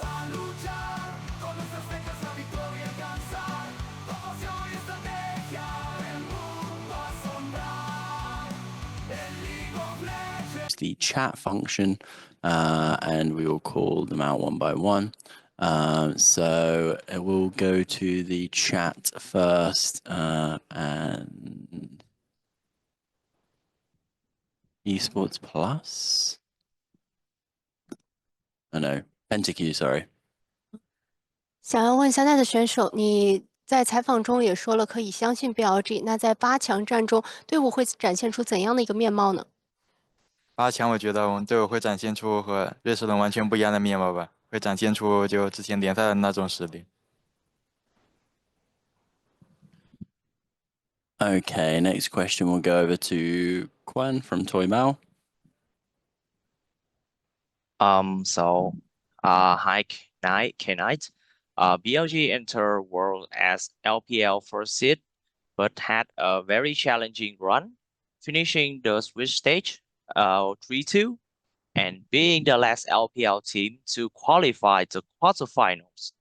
a luchar, con los estrellas la victoria alcanzar, promoción y estrategia, el mundo asombrar, el League of Legends. The chat function, and we will call them out one by one. So we'll go to the chat first, and Esports Plus. Oh no, PentaQ, sorry. 想要问现在的选手，你在采访中也说了可以相信 BLG，那在8强战中，队伍会展现出怎样的一个面貌呢？ 8强，我觉得我们队伍会展现出和瑞士人完全不一样的面貌吧，会展现出就之前联赛的那种实力。Okay, next question will go over to Quan from Toy Mao. Hi, Knight. BLG entered world as LPL first seed, but had a very challenging run, finishing the Swiss stage, 3-2, and being the last LPL team to qualify the quarterfinals.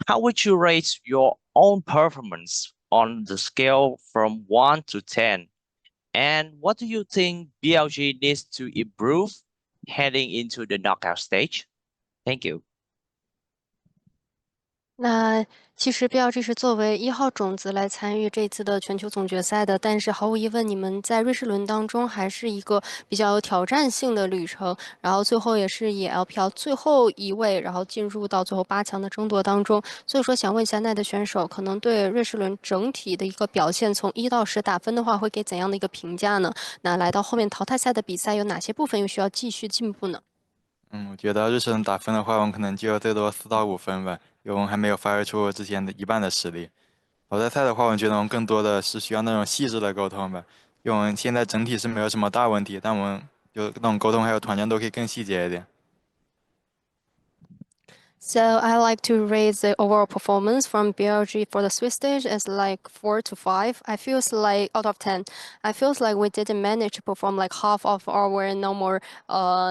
How would you rate your own performance on the scale from 1 to 10? And what do you think BLG needs to improve heading into the knockout stage? Thank you. 那其实 BLG 是作为1号种子来参与这次的全球总决赛的，但是毫无疑问，你们在瑞士轮当中还是一个比较有挑战性的旅程，然后最后也是以 LPL 最后一位，然后进入到最后8强的争夺当中。所以说，想问一下奈的选手，可能对瑞士轮整体的一个表现，从1到10打分的话，会给怎样的一个评价呢？那来到后面淘汰赛的比赛，有哪些部分又需要继续进步呢？我觉得瑞士人打分的话，我们可能就最多4到5分吧，因为我们还没有发挥出之前的一半的实力。淘汰赛的话，我觉得我们更多的是需要那种细致的沟通吧，因为我们现在整体是没有什么大问题，但我们就那种沟通还有团战都可以更细节一点。So I like to rate the overall performance from BLG for the Swiss stage as like 4 to 5. I feels like out of 10. I feels like we didn't manage to perform like half of our normal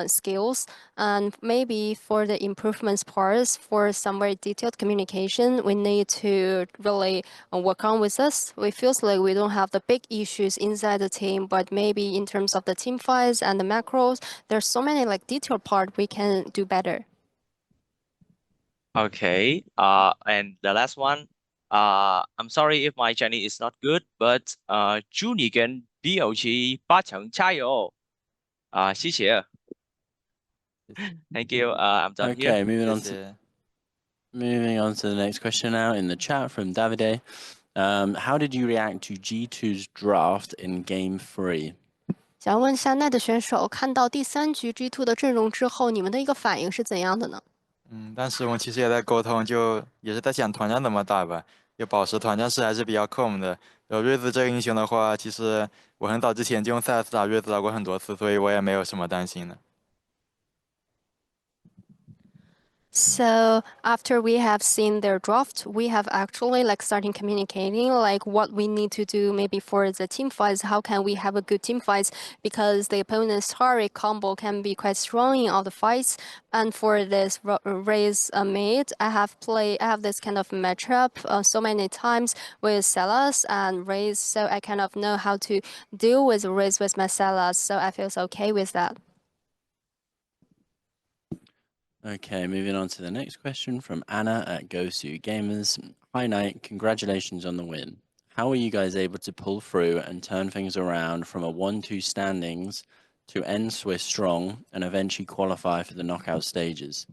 skills. And maybe for the improvements parts, for some very detailed communication, we need to really work on with us. We feels like we don't have the big issues inside the team, but maybe in terms of the team fights and the macros, there's so many like detailed part we can do better. Okay. And the last one. I'm sorry if my Chinese is not good, but 祝你跟 BLG 8强加油。谢谢。Thank you. I'm done here. Okay, moving on to the next question now in the chat from Davide. How did you react to G2's draft in Game 3? 想问一下奈的选手，看到第3局 G2 的阵容之后，你们的一个反应是怎样的呢？但是我们其实也在沟通，就也是在想团战怎么打吧。就保持团战式还是比较克我们的。瑞子这个英雄的话，其实我很早之前就用塞尔斯打瑞子打过很多次，所以我也没有什么担心的。So after we have seen their draft, we have actually like starting communicating like what we need to do maybe for the team fights. How can we have a good team fights? Because the opponent's Hari combo can be quite strong in all the fights. And for this race mid, I have this kind of matchup so many times with Celas and Raze, so I kind of know how to deal with Raze with my Celas. So I feel okay with that. Okay, moving on to the next question from Anna at Gosu Gamers. Hi, Knight. Congratulations on the win. How were you guys able to pull through and turn things around from a 1-2 standings to end Swiss strong and eventually qualify for the knockout stages?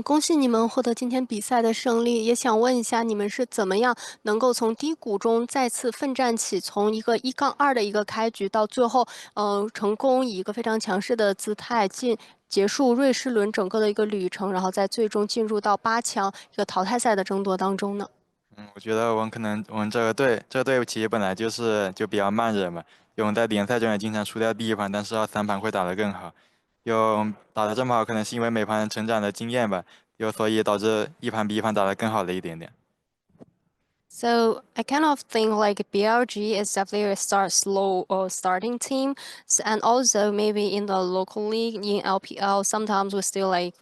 恭喜你们获得今天比赛的胜利，也想问一下你们是怎么样能够从低谷中再次奋战起，从一个1-2的一个开局到最后，成功以一个非常强势的姿态结束瑞士轮整个的一个旅程，然后在最终进入到8强一个淘汰赛的争夺当中呢？我觉得我们这个队其实本来就比较慢热嘛，因为我们在联赛中也经常输掉第一盘，但是2、3盘会打得更好。又打得这么好，可能是因为每盘成长的经验吧，所以导致一盘比一盘打得更好了一点点。So I kind of think like BLG is definitely a slow or starting team, and also maybe in the local league in LPL, sometimes we still like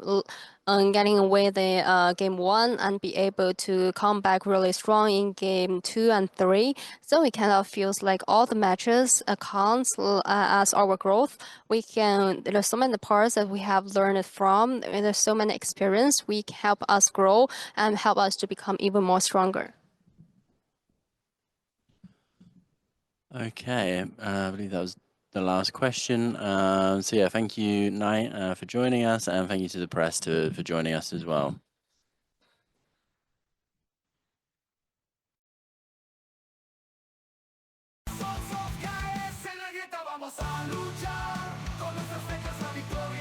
getting away the game 1 and be able to come back really strong in game 2 and 3. So it kind of feels like all the matches counts as our growth. There's so many parts that we have learned from. There's so many experience we can help us grow and help us to become even more stronger. Okay, I believe that was the last question. So yeah, thank you, Knight, for joining us, and thank you to the press for joining us as well. Somos KS en la grieta, vamos a luchar. Con nuestras teclas la victoria.